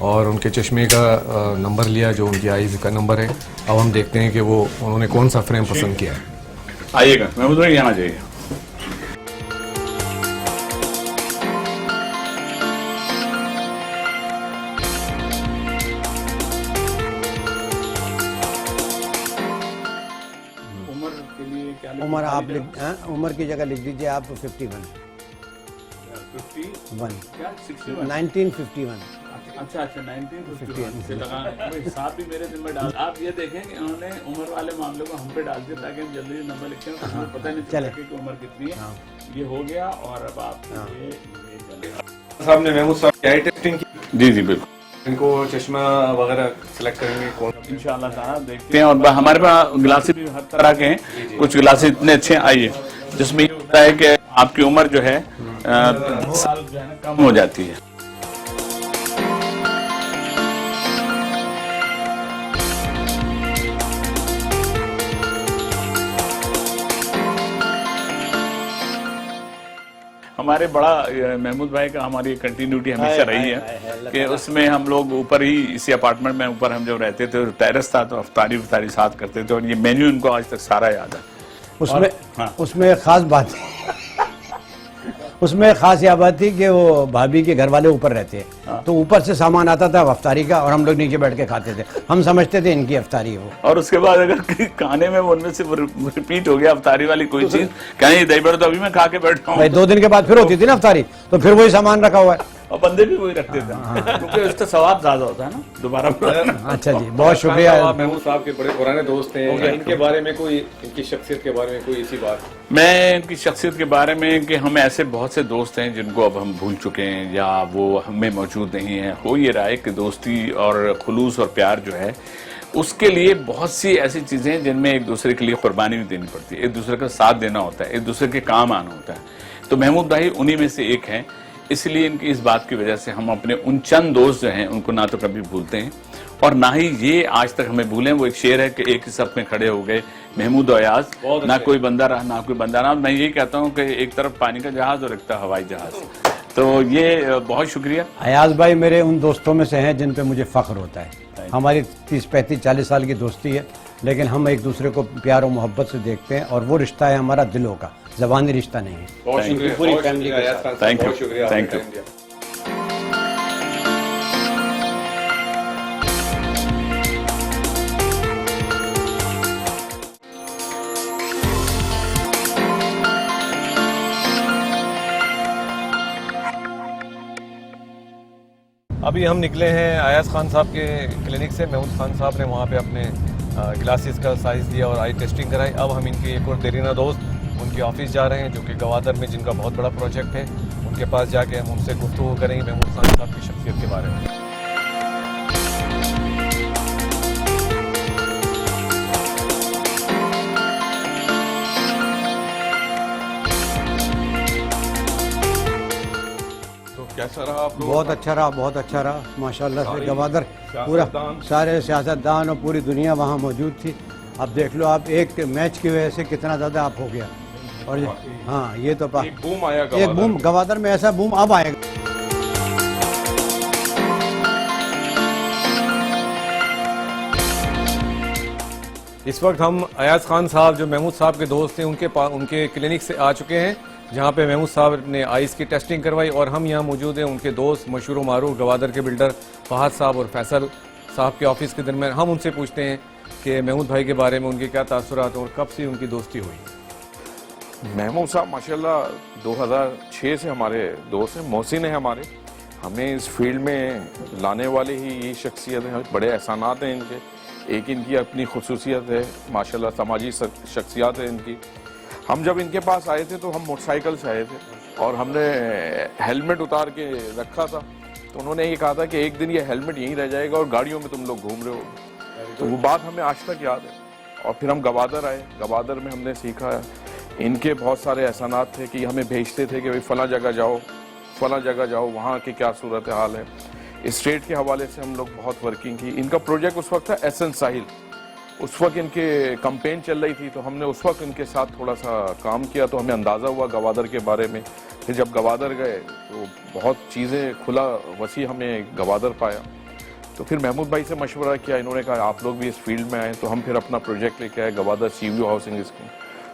Speaker 1: اور ان کے چشمے کا نمبر لیا جو ان کی آئیز کا نمبر ہے۔ اب ہم دیکھتے ہیں کہ وہ انہوں نے کون سا فریم پسند کیا ہے۔
Speaker 6: آئیے گا محمود بھائی، یہاں آ جائیے۔
Speaker 2: عمر آپ عمر کی جگہ لکھ دیجیے آپ 51 1951۔
Speaker 6: اچھا 1951 صاحب بھی میرے دل میں ڈال۔ آپ یہ دیکھیں کہ انہوں نے عمر والے معاملے کو ہم پہ ڈال دیا تاکہ ہم جلدی نمبر لکھیں، پتہ نہیں چلے کہ عمر کتنی ہے۔ یہ ہو گیا اور اب آپ
Speaker 1: صاحب نے محمود صاحب کی آئی ٹیسٹنگ کی۔
Speaker 6: جی جی بالکل،
Speaker 1: ان کو چشمہ وغیرہ سلیکٹ کریں گے کون
Speaker 6: انشاءاللہ تعالیٰ دیکھتے ہیں۔ اور ہمارے پاس گلاسز بھی ہر طرح کے ہیں، کچھ گلاسز اتنے اچھے ہیں، آئیے، جس میں یہ ہوتا ہے کہ آپ کی عمر جو ہے سال جو ہے نا کم ہو جاتی ہے۔ ہمارے بڑا محمود بھائی کا ہماری کنٹینیوٹی ہمیشہ رہی ہے کہ اس میں ہم لوگ اوپر ہی اسی اپارٹمنٹ میں اوپر ہم جب رہتے تھے، ٹیرس تھا تو افطاری ساتھ کرتے تھے، اور یہ مینیو ان کو آج تک سارا یاد ہے۔
Speaker 2: اس میں خاص بات اس میں خاص یہ بات تھی کہ وہ بھابھی کے گھر والے اوپر رہتے ہیں، تو اوپر سے سامان آتا تھا افطاری کا اور ہم لوگ نیچے بیٹھ کے کھاتے تھے، ہم سمجھتے تھے ان کی افطاری ہے وہ،
Speaker 6: اور اس کے بعد اگر کھانے میں ان میں سے ریپیٹ ہو گیا افطاری والی کوئی چیز، کہیں دہی بڑا تو ابھی میں کھا کے بیٹھا ہوں،
Speaker 2: 2 دن کے بعد پھر ہوتی تھی نا افطاری، تو پھر وہی سامان رکھا ہوا ہے
Speaker 6: اور بندے بھی وہی رکھتے تھے کیونکہ اس کا ثواب زیادہ ہوتا ہے نا دوبارہ۔
Speaker 2: اچھا جی، بہت شکریہ۔
Speaker 1: آپ محمود صاحب کے بڑے پرانے دوست ہیں، ان کے بارے میں کوئی، ان کی شخصیت کے بارے میں کوئی ایسی بات؟
Speaker 6: میں ان کی شخصیت کے بارے میں کہ ہم ایسے بہت سے دوست ہیں جن کو اب ہم بھول چکے ہیں یا وہ ہم میں موجود نہیں ہیں۔ ہو یہ رہا ہے کہ دوستی اور خلوص اور پیار جو ہے اس کے لیے بہت سی ایسی چیزیں جن میں ایک دوسرے کے لیے قربانی بھی دینی پڑتی ہے، ایک دوسرے کا ساتھ دینا ہوتا ہے، ایک دوسرے کے کام آنا ہوتا ہے، تو محمود بھائی انہی میں سے ایک ہیں۔ اس لیے ان کی اس بات کی وجہ سے ہم اپنے ان چند دوست جو ہیں ان کو نہ تو کبھی بھولتے ہیں اور نہ ہی یہ آج تک ہمیں بھولیں۔ وہ ایک شعر ہے کہ ایک ہی صف میں کھڑے ہو گئے محمود و ایاز، نہ کوئی بندہ رہا نہ کوئی بندہ رہا۔ میں یہی کہتا ہوں کہ ایک طرف پانی کا جہاز اور ایک طرف ہوائی جہاز، تو یہ بہت شکریہ.
Speaker 2: ایاز بھائی میرے ان دوستوں میں سے ہیں جن پہ مجھے فخر ہوتا ہے. ہماری 30 35 40 سال کی دوستی ہے, لیکن ہم ایک دوسرے کو پیار و محبت سے دیکھتے ہیں, اور وہ رشتہ ہے ہمارا دلوں کا, زبانی رشتہ نہیں ہے.
Speaker 1: بہت شکریہ
Speaker 2: پوری فیملی کے ساتھ.
Speaker 6: تھینک یو,
Speaker 1: بہت شکریہ.
Speaker 6: Thank you.
Speaker 1: ابھی ہم نکلے ہیں ایاز خان صاحب کے کلینک سے. محمود خان صاحب نے وہاں پہ اپنے گلاسز کا سائز دیا اور آئی ٹیسٹنگ کرائی. اب ہم ان کے ایک اور دیرینہ دوست ان کے آفس جا رہے ہیں جو کہ گوادر میں جن کا بہت بڑا پروجیکٹ ہے. ان کے پاس جا کے ہم ان سے گفتگو کریں گے محمود خان صاحب کی شخصیت کے بارے میں. کیسا رہا آپ لوگ؟
Speaker 2: بہت اچھا رہا, بہت اچھا رہا ماشاءاللہ سے. گوادر پورا سارے سیاستدان اور پوری دنیا وہاں موجود تھی. اب دیکھ لو آپ, ایک میچ کی وجہ سے کتنا زیادہ آپ ہو گیا. اور ہاں یہ تو
Speaker 1: ایک بوم آیا
Speaker 2: ایک بوم گوادر میں, ایسا بوم اب آئے گا.
Speaker 1: اس وقت ہم ایاز خان صاحب جو محمود صاحب کے دوست ہیں ان کے کلینک سے آ چکے ہیں جہاں پہ محمود صاحب نے آئس کی ٹیسٹنگ کروائی. اور ہم یہاں موجود ہیں ان کے دوست مشہور و معروف گوادر کے بلڈر فہد صاحب اور فیصل صاحب کے آفس کے درمیان. ہم ان سے پوچھتے ہیں کہ محمود بھائی کے بارے میں ان کے کیا تاثرات ہیں اور کب سے ان کی دوستی ہوئی.
Speaker 7: محمود صاحب ماشاءاللہ 2006 سے ہمارے دوست ہیں. محسن ہیں ہمارے, ہمیں اس فیلڈ میں لانے والے ہی یہ شخصیت ہیں. بڑے احسانات ہیں ان کے. ایک ان کی اپنی خصوصیت ہے ماشاءاللہ, سماجی شخصیات ہے ان کی. ہم جب ان کے پاس آئے تھے تو ہم موٹر سائیکل سے آئے تھے اور ہم نے ہیلمٹ اتار کے رکھا تھا. تو انہوں نے یہ کہا تھا کہ ایک دن یہ ہیلمٹ یہیں رہ جائے گا اور گاڑیوں میں تم لوگ گھوم رہے ہو. تو وہ بات ہمیں آج تک یاد ہے. اور پھر ہم گوادر آئے. گوادر میں ہم نے سیکھا ان کے بہت سارے احسانات تھے کہ ہمیں بھیجتے تھے کہ بھائی فلاں جگہ جاؤ, فلاں جگہ جاؤ, وہاں کی کیا صورتحال ہے. اسٹیٹ کے حوالے سے ہم لوگ بہت ورکنگ کی. ان کا پروجیکٹ اس وقت تھا ایسن ساحل. اس وقت ان کے کمپین چل رہی تھی تو ہم نے اس وقت ان کے ساتھ تھوڑا سا کام کیا تو ہمیں اندازہ ہوا گوادر کے بارے میں. پھر جب گوادر گئے تو بہت چیزیں کھلا وسیع ہمیں گوادر پایا. تو پھر محمود بھائی سے مشورہ کیا, انہوں نے کہا آپ لوگ بھی اس فیلڈ میں آئیں. تو ہم پھر اپنا پروجیکٹ لے کے آئے گوادر سی ویو ہاؤسنگ اسکیم.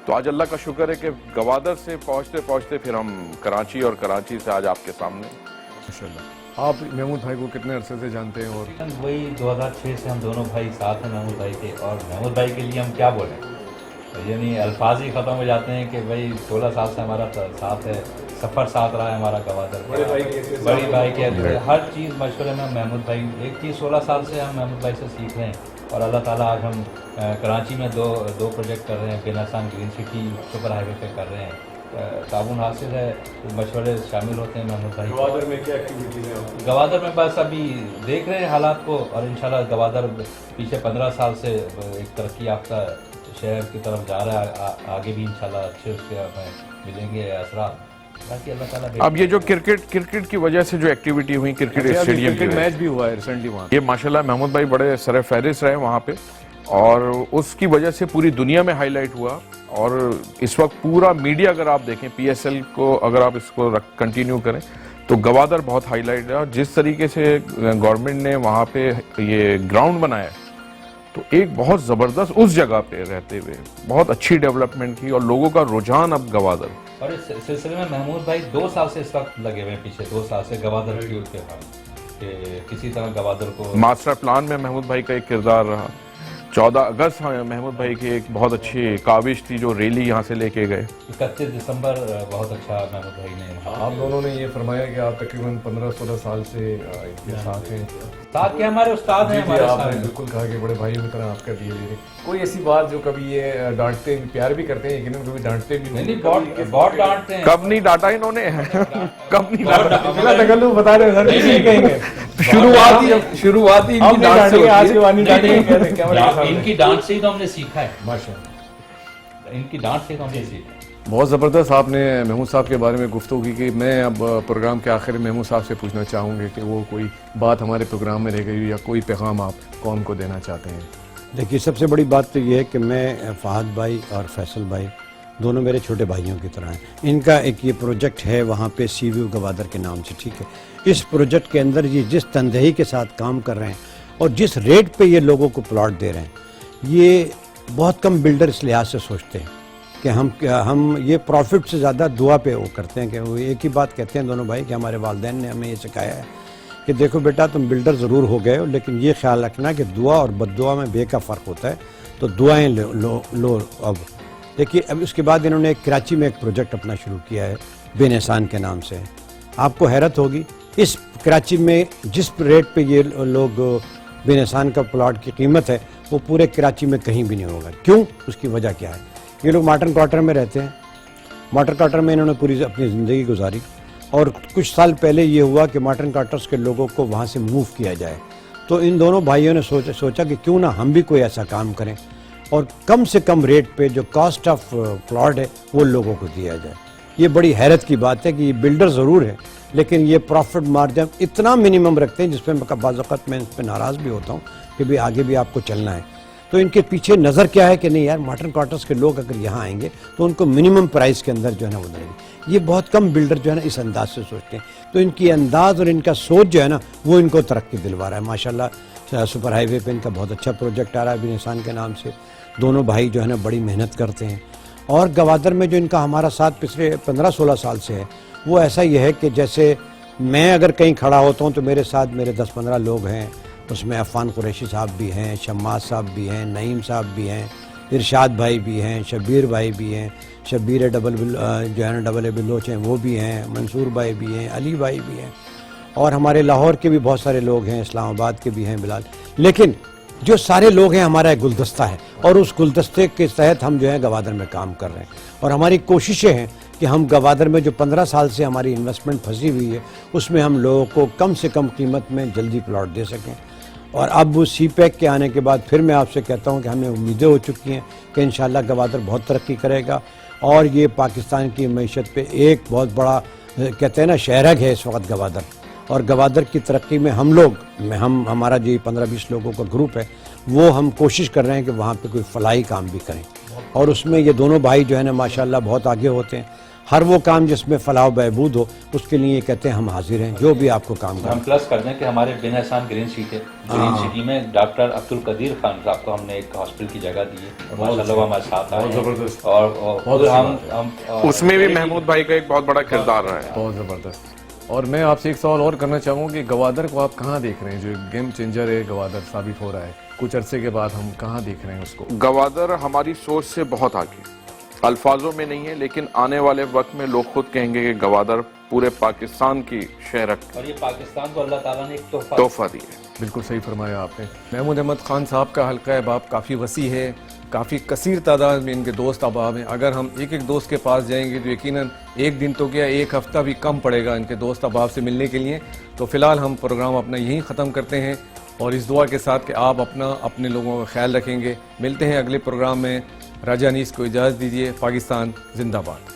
Speaker 7: تو آج اللہ کا شکر ہے کہ گوادر سے پہنچتے پہنچتے پھر ہم کراچی اور کراچی سے آج آپ کے سامنے.
Speaker 1: ماشاءاللہ. آپ محمود بھائی کو کتنے عرصے سے جانتے ہیں؟ اور
Speaker 8: وہی 2006 سے ہم دونوں بھائی ساتھ ہیں محمود بھائی کے. اور محمود بھائی کے لیے ہم کیا بولیں, یعنی الفاظ ہی ختم ہو جاتے ہیں کہ بھائی 16 سال سے ہمارا ساتھ ہے, سفر ساتھ رہا ہے ہمارا گوادر. بڑی بھائی کے ہر چیز مشورے میں محمود بھائی. ایک چیز 16 سال سے ہم محمود بھائی سے سیکھ رہے ہیں اور اللہ تعالیٰ آج ہم کراچی میں دو پروجیکٹ کر رہے ہیں. بیناسان گرین سٹی سپر ہائی وے پہ کر رہے ہیں. تعاون حاصل ہے, مشورے شامل ہوتے ہیں محمود بھائی.
Speaker 1: گوادر میں کیا ایکٹیویٹیز ہیں؟
Speaker 8: گوادر میں بس ابھی دیکھ رہے ہیں حالات کو, اور انشاءاللہ گوادر پیچھے 15 سال سے ایک ترقی یافتہ شہر کی طرف جا رہا ہے. آگے بھی انشاءاللہ اچھے اس کے ہمیں ملیں گے اثرات. باقی اللہ تعالیٰ.
Speaker 7: اب یہ جو کرکٹ کی وجہ سے جو ایکٹیویٹی ہوئی کرکٹ اسٹیڈیم کی,
Speaker 1: میچ بھی ہوا ہے ریسنٹلی وہاں.
Speaker 7: یہ ماشاءاللہ محمود بھائی بڑے سر فہرست رہے وہاں پہ اور اس کی وجہ سے پوری دنیا میں ہائی لائٹ ہوا. اور اس وقت پورا میڈیا اگر آپ دیکھیں پی ایس ایل کو اگر آپ اس کو کنٹینیو کریں تو گوادر بہت ہائی لائٹ ہے. اور جس طریقے سے گورنمنٹ نے وہاں پہ یہ گراؤنڈ بنایا تو ایک بہت زبردست اس جگہ پہ رہتے ہوئے بہت اچھی ڈیولپمنٹ کی اور لوگوں کا رجحان اب گوادر.
Speaker 8: اور اس سلسلے میں محمود بھائی 2 سال سے اس وقت لگے ہوئے ہیں, پیچھے 2 سال سے گوادر کی کے کہ کسی طرح گوادر کو.
Speaker 7: ماسٹر پلان میں محمود بھائی کا ایک کردار رہا. 14 اگست محمود بھائی کی ایک بہت اچھی کاوش تھی جو ریلی یہاں سے لے کے گئے.
Speaker 8: 31 دسمبر بہت اچھا محمود بھائی نے.
Speaker 1: آپ دونوں نے یہ فرمایا کہ آپ تقریباً 15-16 سال سے ان کے ساتھ ہیں.
Speaker 8: ساتھ کے ہمارے استاد ہیں.
Speaker 1: آپ نے بالکل کہا کہ بڑے بھائیوں کی طرح آپ کا بیہیویئر ہے. کوئی ایسی بات جو کبھی یہ ڈانٹتے پیار بھی کرتے ہیں لیکن کبھی ڈانٹتے بھی
Speaker 8: نہیں, بہت ڈانٹتے ہیں.
Speaker 7: کب نہیں ڈانٹا انہوں نے, کب نہیں ڈانٹا.
Speaker 1: بلا تکلف بتا رہے سر, نہیں کہیں گے.
Speaker 6: شروعاتی
Speaker 8: ان کی ڈانٹ سے ہی تو ہم نے سیکھا ہے. ماشاءاللہ ان کی ڈانٹ سے تو ہم نے سیکھا.
Speaker 1: بہت زبردست آپ نے محمود صاحب کے بارے میں گفتگو کی کہ میں اب پروگرام کے آخر میں محمود صاحب سے پوچھنا چاہوں گے کہ وہ کوئی بات ہمارے پروگرام میں رہ گئی یا کوئی پیغام آپ قوم کو دینا چاہتے ہیں.
Speaker 2: دیکھیے سب سے بڑی بات تو یہ ہے کہ میں فہد بھائی اور فیصل بھائی دونوں میرے چھوٹے بھائیوں کی طرح ہیں۔ ان کا ایک یہ پروجیکٹ ہے وہاں پہ سی ویو گوادر کے نام سے، ٹھیک ہے۔ اس پروجیکٹ کے اندر یہ جس تندہی کے ساتھ کام کر رہے ہیں اور جس ریٹ پہ یہ لوگوں کو پلاٹ دے رہے ہیں، یہ بہت کم بلڈر اس لحاظ سے سوچتے ہیں کہ ہم یہ پروفٹ سے زیادہ دعا پہ وہ کرتے ہیں، کہ وہ ایک ہی بات کہتے ہیں دونوں بھائی کہ ہمارے والدین نے ہمیں یہ سکھایا ہے کہ دیکھو بیٹا تم بلڈر ضرور ہو گئے ہو، لیکن یہ خیال رکھنا کہ دعا اور بد دعا میں بے کا فرق ہوتا ہے، تو دعائیں لو اب دیکھیے۔ اب اس کے بعد انہوں نے کراچی میں ایک پروجیکٹ اپنا شروع کیا ہے بے نسان کے نام سے۔ آپ کو حیرت ہوگی اس کراچی میں جس ریٹ پہ یہ لوگ بے نسان کا پلاٹ کی قیمت ہے وہ پورے کراچی میں کہیں بھی نہیں ہوگا۔ کیوں؟ اس کی وجہ کیا ہے؟ یہ لوگ مارٹن کوارٹر میں رہتے ہیں، مارٹن کوارٹر میں انہوں نے پوری اپنی زندگی گزاری، اور کچھ سال پہلے یہ ہوا کہ مارٹن کوارٹرز کے لوگوں کو وہاں سے موو کیا جائے، تو ان دونوں بھائیوں نے سوچا کہ کیوں نہ ہم بھی کوئی ایسا کام کریں اور کم سے کم ریٹ پہ جو کاسٹ آف پلاٹ ہے وہ لوگوں کو دیا جائے۔ یہ بڑی حیرت کی بات ہے کہ یہ بلڈر ضرور ہے لیکن یہ پروفٹ مارجن اتنا منیمم رکھتے ہیں جس پہ بعض اوقات میں اس پہ ناراض بھی ہوتا ہوں کہ بھی آگے بھی آپ کو چلنا ہے۔ تو ان کے پیچھے نظر کیا ہے کہ نہیں یار مارٹن کوارٹرز کے لوگ اگر یہاں آئیں گے تو ان کو منیمم پرائز کے اندر جو ہے نا وہ دیں گے۔ یہ بہت کم بلڈر جو ہے نا اس انداز سے سوچتے ہیں، تو ان کی انداز اور ان کا سوچ جو ہے نا وہ ان کو ترقی دلوا رہا ہے۔ ماشاءاللہ سپر ہائی وے پہ ان کا بہت اچھا پروجیکٹ آ رہا ہے بے نسان کے نام سے۔ دونوں بھائی جو ہے نا بڑی محنت کرتے ہیں، اور گوادر میں جو ان کا ہمارا ساتھ پچھلے 15-16 سال سے ہے وہ ایسا یہ ہے کہ جیسے میں اگر کہیں کھڑا ہوتا ہوں تو میرے ساتھ میرے 10-15 لوگ ہیں، اس میں عفان قریشی صاحب بھی ہیں، شماس صاحب بھی ہیں، نعیم صاحب بھی ہیں، ارشاد بھائی بھی ہیں، شبیر بھائی بھی ہیں، شبیر جو ہے نا ڈبل اے بلوچ ہیں وہ بھی ہیں، منصور بھائی بھی ہیں، علی بھائی بھی ہیں، اور ہمارے لاہور کے بھی بہت سارے لوگ ہیں، اسلام آباد کے بھی ہیں بلال۔ لیکن جو سارے لوگ ہیں ہمارا ایک گلدستہ ہے، اور اس گلدستے کے تحت ہم جو ہے گوادر میں کام کر رہے ہیں، اور ہماری کوششیں ہیں کہ ہم گوادر میں جو 15 سال سے ہماری انویسٹمنٹ پھنسی ہوئی ہے اس میں ہم لوگوں کو کم سے کم قیمت میں جلدی پلاٹ دے سکیں۔ اور اب سی پیک کے آنے کے بعد پھر میں آپ سے کہتا ہوں کہ ہمیں امیدیں ہو چکی ہیں کہ انشاءاللہ گوادر بہت ترقی کرے گا، اور یہ پاکستان کی معیشت پہ ایک بہت بڑا کہتے ہیں نا شہرگ ہے اس وقت گوادر، اور گوادر کی ترقی میں ہمارا جو 15-20 لوگوں کا گروپ ہے وہ ہم کوشش کر رہے ہیں کہ وہاں پہ کوئی فلاحی کام بھی کریں، اور اس میں یہ دونوں بھائی جو ہے نا ماشاءاللہ بہت آگے ہوتے ہیں۔ ہر وہ کام جس میں فلاح و بہبود ہو اس کے لیے یہ کہتے ہیں ہم حاضر ہیں، جو بھی آپ کو کام
Speaker 8: ہم پلس کر دیں کہ ہمارے بے نسان گرین سٹی ہے، گرین سٹی میں ڈاکٹر عبدالقدیر خان صاحب کو ہم نے ایک ہاسپٹل کی جگہ دی ہے، ماشاءاللہ وہ ہمارے ساتھ آئے ہیں، اور ہم
Speaker 7: اس میں بھی محمود بھائی کا ایک بہت بڑا کردار رہا ہے۔
Speaker 1: بہت زبردست۔ اور میں آپ سے ایک سوال اور کرنا چاہوں کہ گوادر کو آپ کہاں دیکھ رہے ہیں؟ جو گیم چینجر ہے گوادر ثابت ہو رہا ہے کچھ عرصے کے بعد، ہم کہاں دیکھ رہے ہیں اس کو؟
Speaker 7: گوادر ہماری سوچ سے بہت آگے، الفاظوں میں نہیں ہے لیکن آنے والے وقت میں لوگ خود کہیں گے کہ گوادر پورے پاکستان کی شہرک،
Speaker 8: اور یہ پاکستان کو اللہ تعالیٰ نے ایک
Speaker 7: تحفہ دیا ہے۔
Speaker 1: بالکل صحیح فرمایا آپ نے۔ محمود احمد خان صاحب کا حلقہ احباب کافی وسیع ہے، کافی کثیر تعداد میں ان کے دوست احباب ہیں۔ اگر ہم ایک ایک دوست کے پاس جائیں گے تو یقیناً ایک دن تو کیا ایک ہفتہ بھی کم پڑے گا ان کے دوست احباب سے ملنے کے لیے۔ تو فی الحال ہم پروگرام اپنا یہیں ختم کرتے ہیں، اور اس دعا کے ساتھ کہ آپ اپنے لوگوں کا خیال رکھیں گے۔ ملتے ہیں اگلے پروگرام میں۔ راجہ انیس کو اجازت دیجیے۔ پاکستان زندہ باد۔